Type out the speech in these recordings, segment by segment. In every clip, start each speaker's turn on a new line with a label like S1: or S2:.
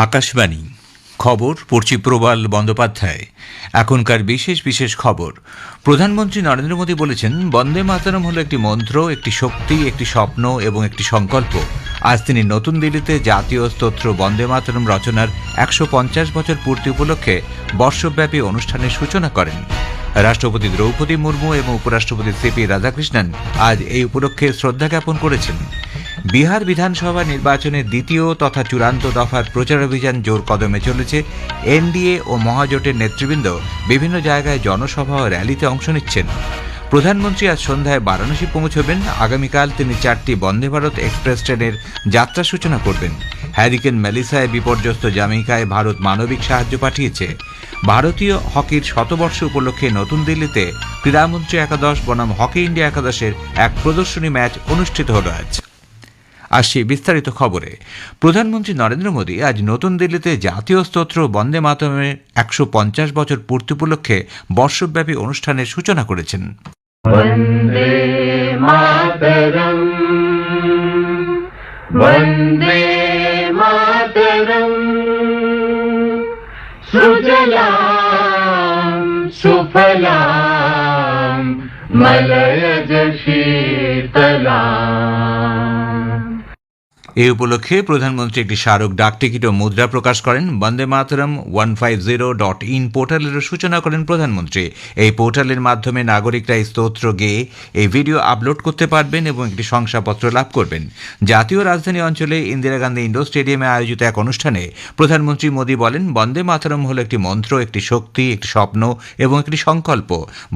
S1: আকাশবাণী খবর পড়ছি প্রবাল বন্দ্যোপাধ্যায়। এখনকার বিশেষ বিশেষ খবর। প্রধানমন্ত্রী নরেন্দ্র মোদী বলেছেন, বন্দে মাতরম হল একটি মন্ত্র, একটি শক্তি, একটি স্বপ্ন এবং একটি সংকল্প। আজ তিনি নতুন দিল্লিতে জাতীয় স্তোত্র বন্দে মাতরম রচনার ১৫০ বছর পূর্তি উপলক্ষে বর্ষব্যাপী অনুষ্ঠানের সূচনা করেন। রাষ্ট্রপতি দ্রৌপদী মুর্মু এবং উপরাষ্ট্রপতি সিপি রাধাকৃষ্ণন আজ এই উপলক্ষে শ্রদ্ধা জ্ঞাপন করেছেন। বিহার বিধানসভা নির্বাচনের দ্বিতীয় তথা চূড়ান্ত দফার প্রচারাভিযান জোর কদমে চলেছে। এনডিএ ও মহাজোটের নেতৃবৃন্দ বিভিন্ন জায়গায় জনসভা ও র্যালিতে অংশ নিচ্ছেন। প্রধানমন্ত্রী আজ সন্ধ্যায় বারাণসী পৌঁছবেন। আগামীকাল তিনি 4টি বন্দে ভারত এক্সপ্রেস ট্রেনের যাত্রা সূচনা করবেন। হ্যারিকেন মেলিসায় বিপর্যস্ত জামাইকায় ভারত মানবিক সাহায্য পাঠিয়েছে। ভারতীয় হকির শতবর্ষ উপলক্ষে নতুন দিল্লিতে ক্রীড়ামন্ত্রী একাদশ বনাম হকি ইন্ডিয়া একাদশের এক প্রদর্শনী ম্যাচ অনুষ্ঠিত হল আজ। আসছি বিস্তারিত খবরে। প্রধানমন্ত্রী নরেন্দ্র মোদী আজ নতুন দিল্লিতে জাতীয় স্তোত্র বন্দে মাতরমের ১৫০ বছর পূর্তি উপলক্ষে বর্ষব্যাপী অনুষ্ঠানের সূচনা করেছেন।
S2: বন্দে মাতরম, বন্দে মাতরম, সুজলাম সুফলাম মলয়জ শীতলাম।
S1: এই উপলক্ষে প্রধানমন্ত্রী একটি স্মারক ডাকটিকিট ও মুদ্রা প্রকাশ করেন। বন্দে মাতরম 150.in পোর্টালেরও সূচনা করেন প্রধানমন্ত্রী। এই পোর্টালের মাধ্যমে নাগরিকরা এই স্তোত্র গেয়ে এই ভিডিও আপলোড করতে পারবেন এবং একটি শংসাপত্র লাভ করবেন। জাতীয় রাজধানী অঞ্চলে ইন্দিরা গান্ধী ইন্ডোর স্টেডিয়ামে আয়োজিত এক অনুষ্ঠানে প্রধানমন্ত্রী মোদী বলেন, বন্দে মাতরম হল একটি মন্ত্র, একটি শক্তি, একটি স্বপ্ন এবং একটি সংকল্প।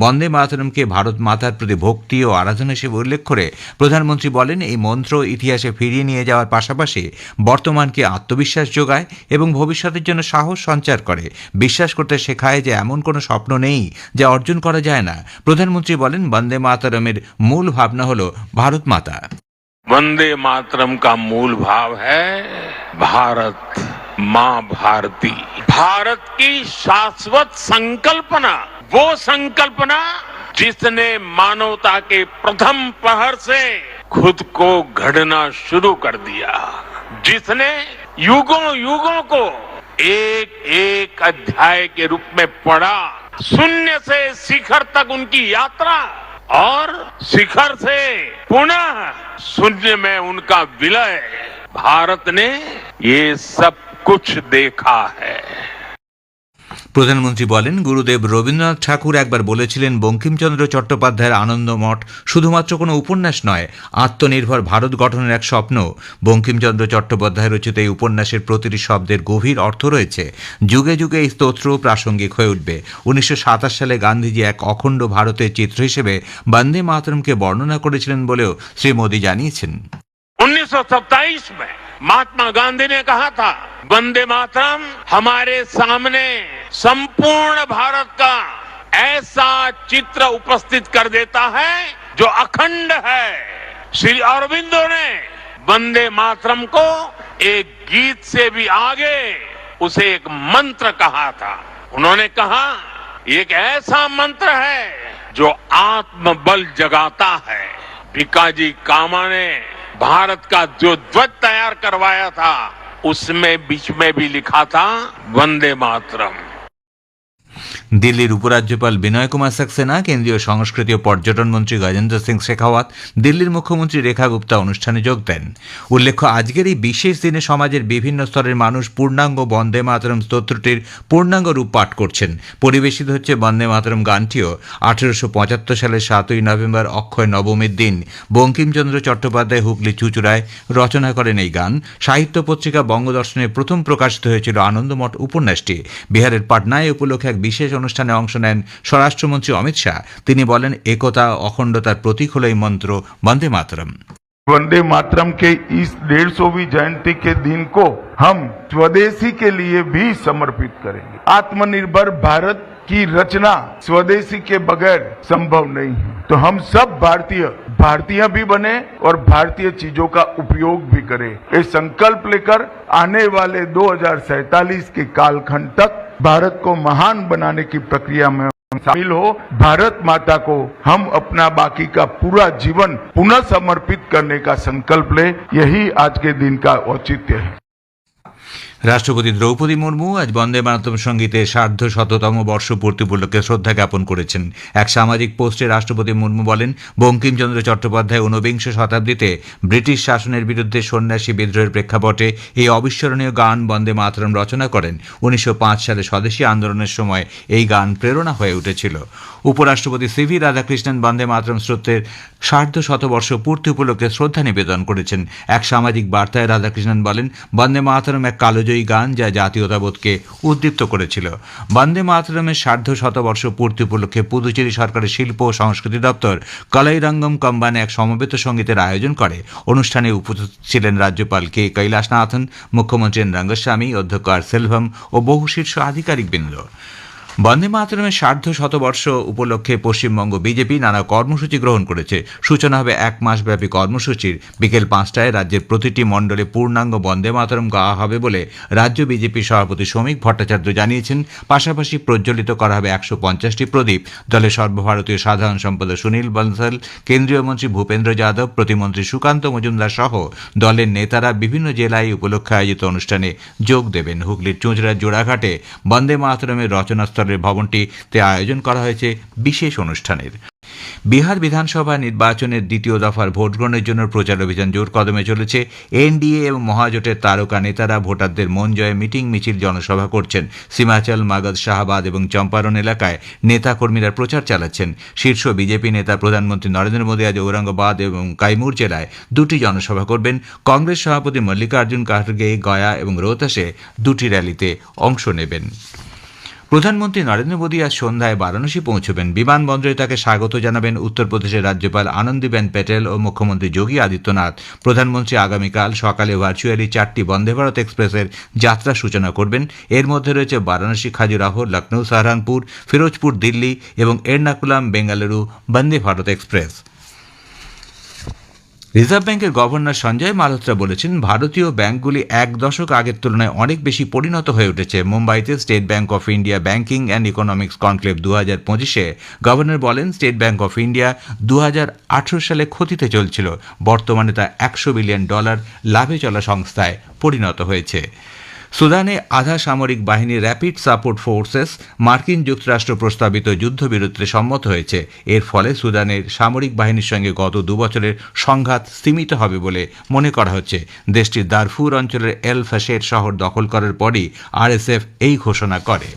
S1: বন্দে মাতরমকে ভারত মাতার প্রতি ভক্তি ও আরাধনা হিসেবে উল্লেখ করে প্রধানমন্ত্রী বলেন, এই মন্ত্র ইতিহাসে ফিরিয়ে নিয়ে যাওয়ার পাশাপাশি বর্তমানকে আত্মবিশ্বাস যোগায় এবং ভবিষ্যতের জন্য সাহস সঞ্চার করে। বিশ্বাস করতে শেখায় যে এমন কোনো স্বপ্ন নেই যা অর্জন করা যায় না। প্রধানমন্ত্রী বলেন, বন্দে মাতরমের মূল ভাবনা হল ভারত মাতা।
S3: वंदे मातरम का मूल भाव है भारत माँ भारती। भारत की शाश्वत संकल्पना, वो संकल्पना जिसने मानवता के प्रथम प्रहर से खुद को गढ़ना शुरू कर दिया, जिसने युगों युगों को एक एक अध्याय के रूप में पढ़ा, शून्य से शिखर तक उनकी यात्रा और शिखर से पुनः शून्य में उनका विलय। भारत ने ये सब कुछ देखा है।
S1: প্রধানমন্ত্রী বলেন, গুরুদেব রবীন্দ্রনাথ ঠাকুর একবার বলেছিলেন, বঙ্কিমচন্দ্র চট্টোপাধ্যায়ের আনন্দমঠ শুধুমাত্র কোনো উপন্যাস নয়, আত্মনির্ভর ভারত গঠনের এক স্বপ্ন। বঙ্কিমচন্দ্র চট্টোপাধ্যায় রচিত এই উপন্যাসের প্রতিটি শব্দের গভীর অর্থ রয়েছে। যুগে যুগে এই স্তোত্র প্রাসঙ্গিক হয়ে উঠবে। 1927 সালে গান্ধীজি এক অখণ্ড ভারতের চিত্র হিসেবে বন্দে মাতরমকে বর্ণনা করেছিলেন বলেও শ্রী মোদী জানিয়েছেন।
S3: 1927 में महात्मा गांधी ने कहा था, वंदे मातरम हमारे सामने संपूर्ण भारत का ऐसा चित्र उपस्थित कर देता है जो अखंड है। श्री अरविंदो ने वंदे मातरम को एक गीत से भी आगे उसे एक मंत्र कहा था। उन्होंने कहा, एक ऐसा मंत्र है जो आत्मबल जगाता है। भिकाजी कामा ने भारत का जो ध्वज तैयार करवाया था, उसमें बीच में भी लिखा था वंदे मातरम।
S1: দিল্লির উপরাজ্যপাল বিনয় কুমার সাক্সেনা, কেন্দ্রীয় সংস্কৃতি ও পর্যটন মন্ত্রী গজেন্দ্র সিং শেখাওয়াত, দিল্লির মুখ্যমন্ত্রী রেখা গুপ্তা অনুষ্ঠানে যোগ দেন। উল্লেখ্য, আজকের এই বিশেষ দিনে সমাজের বিভিন্ন স্তরের মানুষ পূর্ণাঙ্গ বন্দে মাতরম স্তোত্রটির পূর্ণাঙ্গ রূপ পাঠ করছেন। পরিবেশিত হচ্ছে বন্দে মাতরম গানটিও। 1875 সালের 7ই নভেম্বর অক্ষয় নবমীর দিন বঙ্কিমচন্দ্র চট্টোপাধ্যায় হুগলি চুঁচুড়ায় রচনা করেন এই গান। সাহিত্য পত্রিকা বঙ্গদর্শনে প্রথম প্রকাশিত হয়েছিল আনন্দমঠ উপন্যাসটি। বিহারের পাটনায় উপলক্ষে এক বিশেষ অনুষ্ঠানে অংশ নেন স্বরাষ্ট্রমন্ত্রী অমিত শাহ। তিনি বলেন, একতা অখণ্ডতার প্রতীক হল এই মন্ত্র বন্দে মাতরম।
S4: वंदे मातरम के इस 150वीं जयंती के दिन को हम स्वदेशी के लिए भी समर्पित करेंगे। आत्मनिर्भर भारत की रचना स्वदेशी के बगैर संभव नहीं है। तो हम सब भारतीय भी बने और भारतीय चीजों का उपयोग भी करें। ये संकल्प लेकर आने वाले 2047 के कालखंड तक भारत को महान बनाने की प्रक्रिया में शामिल हो। भारत माता को हम अपना बाकी का पूरा जीवन पुनः समर्पित करने का संकल्प ले। यही आज के दिन का औचित्य है।
S1: রাষ্ট্রপতি দ্রৌপদী মুর্মু আজ বন্দে মাতরম সঙ্গীতের ১৫০তম বর্ষপূর্তি উপলক্ষে শ্রদ্ধা জ্ঞাপন করেছেন। এক সামাজিক পোস্টে রাষ্ট্রপতি মুর্মু বলেন, বঙ্কিমচন্দ্র চট্টোপাধ্যায় ঊনবিংশ শতাব্দীতে ব্রিটিশ শাসনের বিরুদ্ধে সন্ন্যাসী বিদ্রোহের প্রেক্ষাপটে এই অবিস্মরণীয় গান বন্দে মাতরম রচনা করেন। ১৯০৫ সালে স্বদেশী আন্দোলনের সময় এই গান প্রেরণা হয়ে উঠেছিল। উপরাষ্ট্রপতি সিভি রাধাকৃষ্ণন বন্দে মাতরম স্রোতের ১৫০ পূর্তি উপলক্ষে শ্রদ্ধা নিবেদন করেছেন। এক সামাজিক বার্তায় রাধাকৃষ্ণন বলেন, বন্দে মাতরম এক কালোজয়ী গান যা জাতীয়তাবোধকে উদ্দীপ্ত করেছিল। বন্দে মাতরমের ১৫০ পূর্তি উপলক্ষে পুদুচেরি সরকারের শিল্প ও সংস্কৃতি দপ্তর কলাইরঙ্গম কম্বানে এক সমবেত সঙ্গীতের আয়োজন করে। অনুষ্ঠানে উপস্থিত ছিলেন রাজ্যপাল কে কৈলাসনাথন, মুখ্যমন্ত্রী এন রঙ্গস্বামী, অধ্যক্ষ আর সেলভম ও বহু শীর্ষ আধিকারিকবৃন্দ। বন্দে মাতরমের ১৫০ উপলক্ষে পশ্চিমবঙ্গ বিজেপি নানা কর্মসূচি গ্রহণ করেছে। সূচনা হবে ১ মাসব্যাপী কর্মসূচির। বিকেল ৫টায় রাজ্যের প্রতিটি মণ্ডলে পূর্ণাঙ্গ বন্দে মাতরম গাওয়া হবে বলে রাজ্য বিজেপি সভাপতি শ্রমিক ভট্টাচার্য জানিয়েছেন। পাশাপাশি প্রজ্বলিত করা হবে ১৫০টি প্রদীপ। দলের সর্বভারতীয় সাধারণ সম্পাদক সুনীল বনসাল, কেন্দ্রীয় মন্ত্রী ভূপেন্দ্র যাদব, প্রতিমন্ত্রী সুকান্ত মজুমদার সহ দলের নেতারা বিভিন্ন জেলায় উপলক্ষে আয়োজিত অনুষ্ঠানে যোগ দেবেন। হুগলির চুঁচড়ার জোড়াঘাটে বন্দে মাতরমের রচনাস্থল ভবনটিতে আয়োজন করা হয়েছে বিশেষ অনুষ্ঠানের। বিহার বিধানসভা নির্বাচনের দ্বিতীয় দফার ভোট গ্রহণের জন্য প্রচার অভিযান জোর কদমে চলেছে। এনডিএ এবং মহাজোটের তারকা নেতারা ভোটারদের মন জয়ে মিটিং মিছিল জনসভা করছেন। সীমাচল, মাগধ, শাহবাদ এবং চম্পারণ এলাকায় নেতাকর্মীরা প্রচার চালাচ্ছেন। শীর্ষ বিজেপি নেতা প্রধানমন্ত্রী নরেন্দ্র মোদী আজ ঔরঙ্গাবাদ এবং কাইমুর জেলায় 2টি জনসভা করবেন। কংগ্রেস সভাপতি মল্লিকার্জুন খাড়গে গয়া এবং রোহতাসে 2টি র্যালিতে অংশ নেবেন। প্রধানমন্ত্রী নরেন্দ্র মোদী আজ সন্ধ্যায় বারাণসী পৌঁছবেন। বিমানবন্দরে তাকে স্বাগত জানাবেন উত্তরপ্রদেশের রাজ্যপাল আনন্দীবেন প্যাটেল ও মুখ্যমন্ত্রী যোগী আদিত্যনাথ। প্রধানমন্ত্রী আগামীকাল সকালে ভার্চুয়ালি 4টি বন্দে ভারত এক্সপ্রেসের যাত্রা সূচনা করবেন। এর মধ্যে রয়েছে বারাণসী, খাজুরাহ, লখনৌ, সাহারানপুর, ফিরোজপুর, দিল্লি এবং এর্নাকুলাম, বেঙ্গালুরু বন্দে ভারত এক্সপ্রেস। রিজার্ভ ব্যাংকের গভর্নর সঞ্জয় মালহোত্রা বলেছেন, ভারতীয় ব্যাংকগুলি 1 দশক আগের তুলনায় অনেক বেশি পরিণত হয়ে উঠেছে। মুম্বাইতে State Bank of India banking and economics conclave 2025-এ গভর্নর বলেন, স্টেট ব্যাংক অফ ইন্ডিয়া 2018 সালে ক্ষতিতে চলছিল। বর্তমানে তা $100 বিলিয়ন লাভে চলা সংস্থায় পরিণত হয়েছে। সুদানে আধা সামরিক বাহিনী র্যাপিড সাপোর্ট ফোর্সেস মার্কিন যুক্তরাষ্ট্র প্রস্তাবিত যুদ্ধবিরতিতে সম্মত হয়েছে। এর ফলে সুদানের সামরিক বাহিনীর সঙ্গে গত 2 বছরের সংঘাত স্তীমিত হবে বলে মনে করা হচ্ছে। দেশটির দারফুর অঞ্চলের এল ফাশের শহর দখল করার পরই আরএসএফ এই ঘোষণা করে।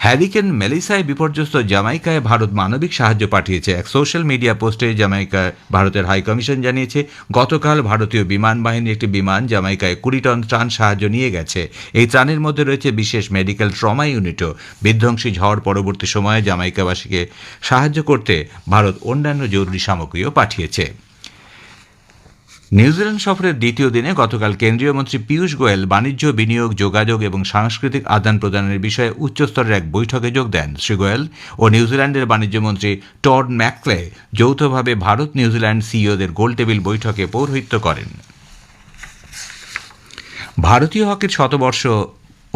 S1: হ্যারিকেন মেলিসায় বিপর্যস্ত জামাইকায় ভারত মানবিক সাহায্য পাঠিয়েছে। এক সোশ্যাল মিডিয়া পোস্টে জামাইকায় ভারতের হাইকমিশন জানিয়েছে, গতকাল ভারতীয় বিমান বাহিনীর একটি বিমান জামাইকায় 20 টন ত্রাণ সাহায্য নিয়ে গেছে। এই ত্রাণের মধ্যে রয়েছে বিশেষ মেডিকেল ট্রমা ইউনিটও। বিধ্বংসী ঝড় পরবর্তী সময়ে জামাইকাবাসীকে সাহায্য করতে ভারত অন্যান্য জরুরি সামগ্রীও পাঠিয়েছে। নিউজিল্যান্ড সফরের দ্বিতীয় দিনে গতকাল কেন্দ্রীয় মন্ত্রী পীয়ূষ গোয়েল বাণিজ্য, বিনিয়োগ, যোগাযোগ এবং সাংস্কৃতিক আদান প্রদানের বিষয়ে উচ্চস্তরের এক বৈঠকে যোগ দেন। শ্রী গোয়েল ও নিউজিল্যান্ডের বাণিজ্য মন্ত্রী টড ম্যাকক্লে যৌথভাবে ভারত নিউজিল্যান্ড সিইওদের গোলটেবিল বৈঠকে পৌরোহিত্য করেন। ভারতীয় হকির 100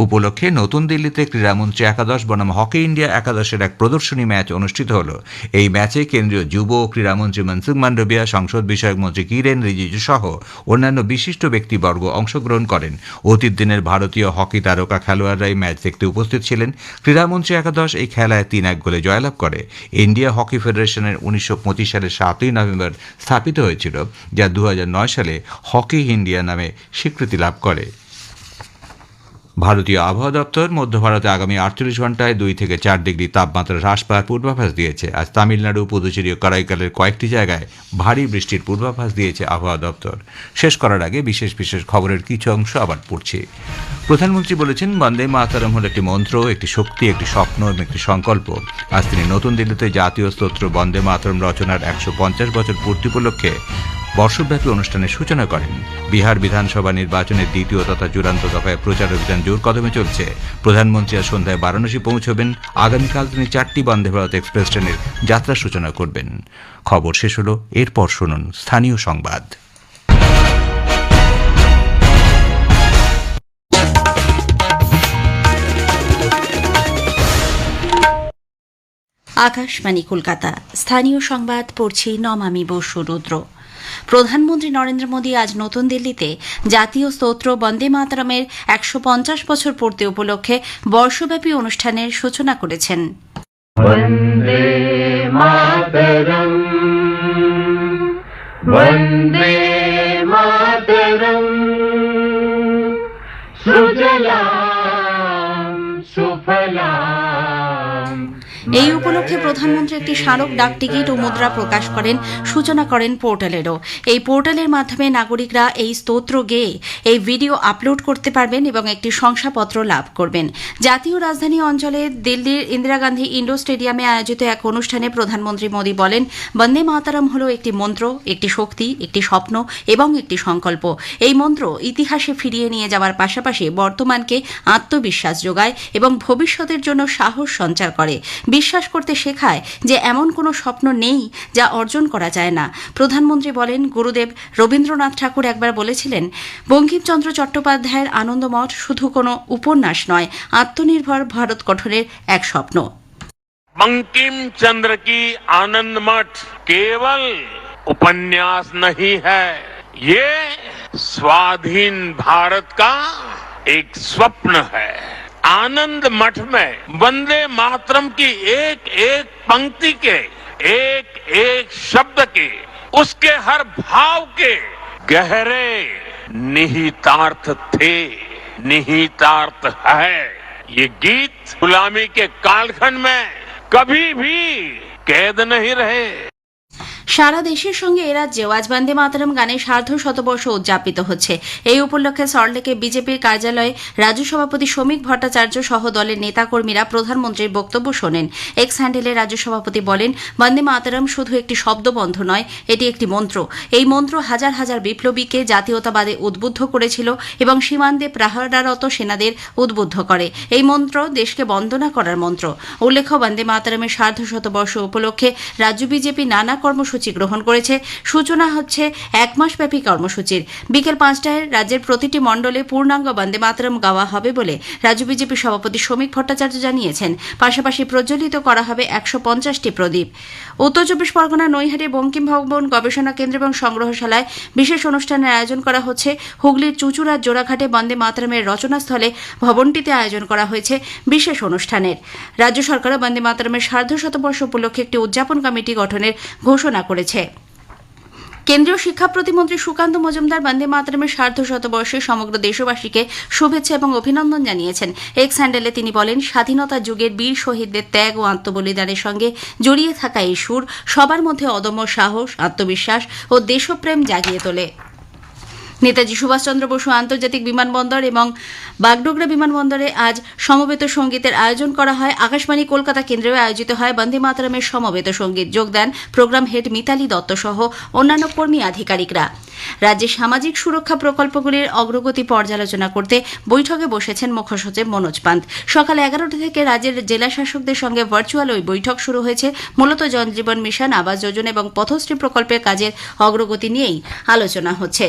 S1: উপলক্ষে নতুন দিল্লিতে ক্রীড়ামন্ত্রী একাদশ বনাম হকি ইন্ডিয়া একাদশের এক প্রদর্শনী ম্যাচ অনুষ্ঠিত হল। এই ম্যাচে কেন্দ্রীয় যুব ও ক্রীড়ামন্ত্রী মনসুখ মান্ডভিয়া, সংসদ বিষয়ক মন্ত্রী কিরেন রিজিজু সহ অন্যান্য বিশিষ্ট ব্যক্তিবর্গ অংশগ্রহণ করেন। অতীত দিনের ভারতীয় হকি তারকা খেলোয়াড়রা এই ম্যাচ দেখতে উপস্থিত ছিলেন। ক্রীড়ামন্ত্রী একাদশ এই খেলায় 3-1 গোলে জয়লাভ করে। ইন্ডিয়া হকি ফেডারেশনের 1925 সালের 7ই নভেম্বর স্থাপিত হয়েছিল, যা 2009 সালে হকি ইন্ডিয়া নামে স্বীকৃতি লাভ করে। ভারতীয় আবহাওয়া দপ্তর মধ্য ভারতে আগামী 48 ঘন্টায় 2 থেকে 4 ডিগ্রি তাপমাত্রা হ্রাস পাওয়ার পূর্বাভাস দিয়েছে। আজ তামিলনাড়ু, পুদুচেরি ও কারাইকালের কয়েকটি জায়গায় ভারী বৃষ্টির পূর্বাভাস দিয়েছে আবহাওয়া দপ্তর। শেষ করার আগে বিশেষ বিশেষ খবরের কিছু অংশ আবার পড়ছি। প্রধানমন্ত্রী বলেছেন, বন্দে মাতরম হল একটি মন্ত্র, একটি শক্তি, একটি স্বপ্ন এবং একটি সংকল্প। আজ তিনি নতুন দিল্লিতে জাতীয় স্তোত্র বন্দে মাতরম রচনার 150 বছর পূর্তি উপলক্ষে বর্ষব্যাপী অনুষ্ঠানের সূচনা করেন। বিহার বিধানসভা নির্বাচনের দ্বিতীয় তথা চূড়ান্ত দফায় প্রচার অভিযান জোর কদমে চলছে। প্রধানমন্ত্রী আজ সন্ধ্যায় বারাণসী পৌঁছবেন। আগামীকাল তিনি 4টি বন্দে ভারত এক্সপ্রেস ট্রেনের যাত্রা সূচনা করবেন। খবর শেষ হল। এরপর শুনুন স্থানীয় সংবাদ।
S5: আকাশবাণী কলকাতা, স্থানীয় সংবাদ পড়ছি নমামি বসু রুদ্র। প্রধানমন্ত্রী নরেন্দ্র মোদী আজ নতুন দিল্লিতে জাতীয় স্তোত্র বন্দে মাতরমের 150 বছর পূর্তি উপলক্ষে বর্ষব্যাপী অনুষ্ঠানের সূচনা করেছেন।
S2: वन्दे मातरम् वन्दे मातरम् सुजलाम् सुफलाम्।
S5: এই উপলক্ষে প্রধানমন্ত্রী একটি স্মারক ডাক টিকিট ও মুদ্রা প্রকাশ করেন, সূচনা করেন পোর্টালেরও। এই পোর্টালের মাধ্যমে নাগরিকরা এই স্তোত্র গেয়ে এই ভিডিও আপলোড করতে পারবেন এবং একটি শংসাপত্র লাভ করবেন। জাতীয় রাজধানী অঞ্চলে দিল্লির ইন্দিরা গান্ধী ইন্ডোর স্টেডিয়ামে আয়োজিত এক অনুষ্ঠানে প্রধানমন্ত্রী মোদী বলেন, বন্দে মাতরম হল একটি মন্ত্র, একটি শক্তি, একটি স্বপ্ন এবং একটি সংকল্প। এই মন্ত্র ইতিহাসে ফিরিয়ে নিয়ে যাওয়ার পাশাপাশি বর্তমানকে আত্মবিশ্বাস যোগায় এবং ভবিষ্যতের জন্য সাহস সঞ্চার করে। বিশ্বাস করতে শেখায় যে এমন কোনো স্বপ্ন নেই যা অর্জন করা যায় না। প্রধানমন্ত্রী বলেন, গুরুদেব রবীন্দ্রনাথ ঠাকুর একবার বলেছিলেন, বঙ্কিমচন্দ্র চট্টোপাধ্যায়ের আনন্দমঠ শুধু কোনো উপন্যাস নয়, আত্মনির্ভর ভারত গঠনের এক স্বপ্ন।
S3: बंकिम चंद्र की आनंद मठ केवल उपन्यास नहीं है, ये स्वाधीन भारत का एक स्वप्न है। आनंद मठ में वंदे मातरम की एक एक पंक्ति के, एक एक शब्द के, उसके हर भाव के गहरे निहितार्थ थे, निहितार्थ है। ये गीत गुलामी के कालखंड में कभी भी कैद नहीं रहे।
S5: সারা দেশের সঙ্গে এ রাজ্যেও আজ বন্দে মাতরম গানের সার্ধ শতবর্ষ উদযাপিত হচ্ছে। এই উপলক্ষে সল্টলেকে বিজেপির কার্যালয়ে রাজ্য সভাপতি শ্রমিক ভট্টাচার্য সহ দলের নেতাকর্মীরা প্রধানমন্ত্রীর বক্তব্য শোনেন। এক্স হ্যান্ডেলে রাজ্য সভাপতি বলেন, বন্দে মাতরম শুধু একটি শব্দবন্ধ নয়, এটি একটি মন্ত্র। এই মন্ত্র হাজার হাজার বিপ্লবীকে জাতীয়তাবাদে উদ্বুদ্ধ করেছিল এবং সীমান্তে প্রহরারত সেনাদের উদ্বুদ্ধ করে। এই মন্ত্র দেশকে বন্দনা করার মন্ত্র। উল্লেখ্য, বন্দে মাতরমের সার্ধ শতবর্ষ উপলক্ষে রাজ্য বিজেপি নানা কর্মসূচি গ্রহণ করেছে। সূচনা হচ্ছে এক মাসব্যাপী কর্মসূচির। বিকেল 5টায় রাজ্যের প্রতিটি মণ্ডলে পূর্ণাঙ্গ বন্দে মাতরম গাওয়া হবে বলে রাজ্য বিজেপি সভাপতি শ্রমিক ভট্টাচার্য জানিয়েছেন। পাশাপাশি প্রজ্বলিত করা হবে 150টি প্রদীপ। উত্তর 24 পরগনা নৈহাটি বঙ্কিম ভবন গবেষণা কেন্দ্র এবং সংগ্রহশালায় বিশেষ অনুষ্ঠানের আয়োজন করা হচ্ছে। হুগলির চুঁচুড়ার জোড়াঘাটে বন্দে মাতরমের রচনাস্থলে ভবনটিতে আয়োজন করা হয়েছে বিশেষ অনুষ্ঠানের। রাজ্য সরকারও বন্দে মাতরমের সার্ধ শতবর্ষ উপলক্ষে একটি উদযাপন কমিটি গঠনের ঘোষণা করেছে। কেন্দ্রীয় শিক্ষা প্রতিমন্ত্রী সুকান্ত মজুমদার বন্দে মাতরমের সার্ধ শতবর্ষে সমগ্র দেশবাসীকে শুভেচ্ছা এবং অভিনন্দন জানিয়েছেন। এক্স হ্যান্ডেলে তিনি বলেন, স্বাধীনতা যুগের বীর শহীদদের ত্যাগ ও আত্মবলিদানের সঙ্গে জড়িয়ে থাকা এই সুর সবার মধ্যে অদম্য সাহস, আত্মবিশ্বাস ও দেশপ্রেম জাগিয়ে তোলে। নেতাজি সুভাষচন্দ্র বসু আন্তর্জাতিক বিমানবন্দর এবং বাগডোগরা বিমানবন্দরে আজ সমবেত সঙ্গীতের আয়োজন করা হয়। আকাশবাণী কলকাতা কেন্দ্রেও আয়োজিত হয় বন্দে মাতরমের সমবেত সঙ্গীত। যোগ দেন প্রোগ্রাম হেড মিতালি দত্ত সহ অন্যান্য কর্মী আধিকারিকরা। রাজ্যের সামাজিক সুরক্ষা প্রকল্পগুলির অগ্রগতি পর্যালোচনা করতে বৈঠকে বসেছেন মুখ্য সচিব মনোজ পান্ত। সকাল 11টা থেকে রাজ্যের জেলা শাসকদের সঙ্গে ভার্চুয়াল ওই বৈঠক শুরু হয়েছে। মূলত জনজীবন মিশন, আবাস যোজনা এবং পথশ্রী প্রকল্পের কাজের অগ্রগতি নিয়েই আলোচনা হচ্ছে।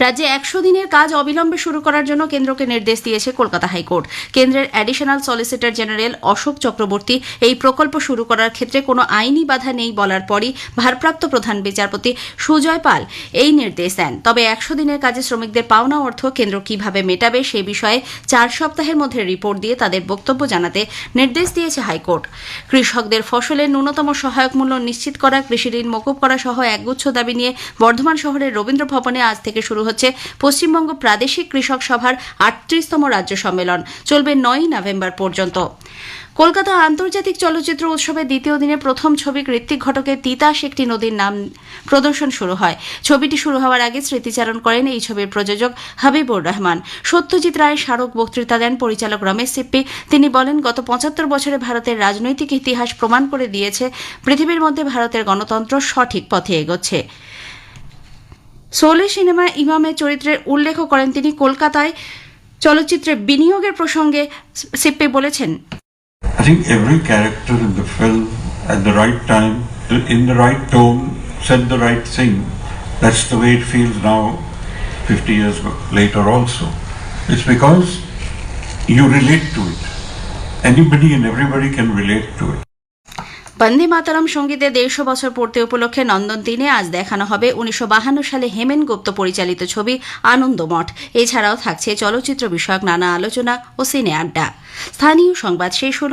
S5: রাজ্যে 100 দিনের কাজ অবিলম্বে শুরু করার জন্য কেন্দ্রকে নির্দেশ দিয়েছে কলকাতা হাইকোর্ট। কেন্দ্রের additional solicitor general Ashok Chakraborty এই প্রকল্প শুরু করার ক্ষেত্রে কোনো আইনি বাধা নেই বলার পরই ভারপ্রাপ্ত প্রধান বিচারপতি সুজয় পাল এই নির্দেশ দেন। তবে 100 দিনের কাজে শ্রমিকদের পাওনা অর্থ কেন্দ্র কিভাবে মেটাবে সে বিষয়ে 4 সপ্তাহের মধ্যে রিপোর্ট দিয়ে তাদের বক্তব্য জানাতে নির্দেশ দিয়েছে হাইকোর্ট। কৃষকদের ফসলের ন্যূনতম সহায়ক মূল্য নিশ্চিত করা, কৃষি ঋণ মকুব করা সহ একগুচ্ছ দাবি নিয়ে বর্ধমান শহরের রবীন্দ্র ভবনে আজ থেকে শুরু হচ্ছে পশ্চিমবঙ্গ প্রাদেশিক কৃষক সভার 38তম রাজ্য সম্মেলন। চলবে 9 নভেম্বর পর্যন্ত। কলকাতা আন্তর্জাতিক চলচ্চিত্র উৎসবের দ্বিতীয় দিনে প্রথম ছবি ঋত্বিক ঘটকের তিতাস একটি নদীর নাম প্রদর্শন শুরু হয়। ছবিটি শুরু হওয়ার আগে স্মৃতিচারণ করেন এই ছবির প্রযোজক হাবিবুর রহমান। সত্যজিৎ রায় স্মারক বক্তৃতা দেন পরিচালক রমেশ সিপ্পি। তিনি বলেন, গত 75 বছরে ভারতের রাজনৈতিক ইতিহাস প্রমাণ করে দিয়েছে পৃথিবীর মধ্যে ভারতের গণতন্ত্র সঠিক পথে এগোচ্ছে। সোলে সিনেমা ইমামের চরিত্রের উল্লেখ করেন তিনি। কলকাতায় চলচ্চিত্রে বিনিয়োগের প্রসঙ্গে সিপ্পি বলেছেন,
S6: I think every character in the film at the right time, in the right tone, said the right thing. That's the way it feels now, 50 years later also. It's because you relate to it. Anybody and everybody can relate to it.
S5: বন্দে মাতরম সঙ্গীতের 150 বছর পূর্তি উপলক্ষে নন্দন 3-এ আজ দেখানো হবে 1952 সালে হেমেন গুপ্ত পরিচালিত ছবি আনন্দমঠ। এছাড়াও থাকছে চলচ্চিত্র বিষয়ক নানা আলোচনা ও সিনে আড্ডা। স্থানীয় সংবাদ শেষ হল।